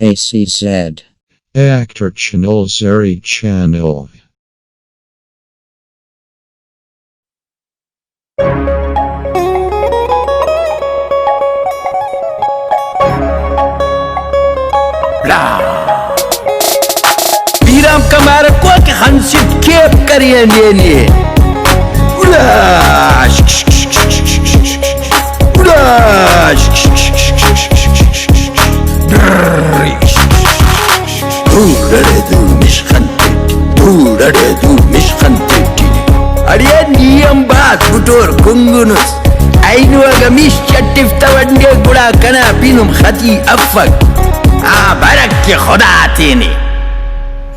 ACZ Akhtar Chanal Zeri Channel. Biram kamar ko ke khansit kep kariye ne ulash ulash du mish khante ariye niyam baat butor kungunus ainu aga mish chatif tawande gura kana pinum khati afak barak ke khuda atini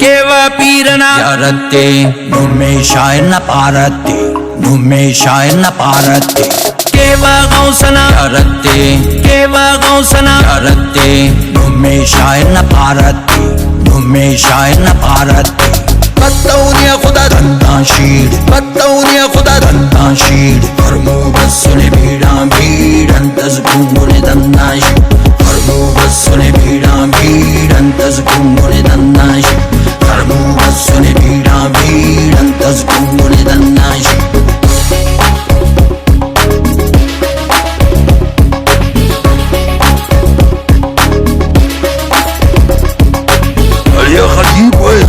केवा पीरना यारते नुमे शायर न पारते नुमे शायर न पारते केवा गौसना यारते केवा गौसना यारते नुमे शायर न पारते नुमे शायर न पारते बतौनी खुदा दंताशीर बतौनी खुदा दंताशीर खरमो बसने बीरां बीरां तज गुंगुने दंताशीर खरमो बसने बीरां बीरां तज गुंगुने दंताशीर खरमो बसने बीरां बीरां तज गुंगुने दंताशीर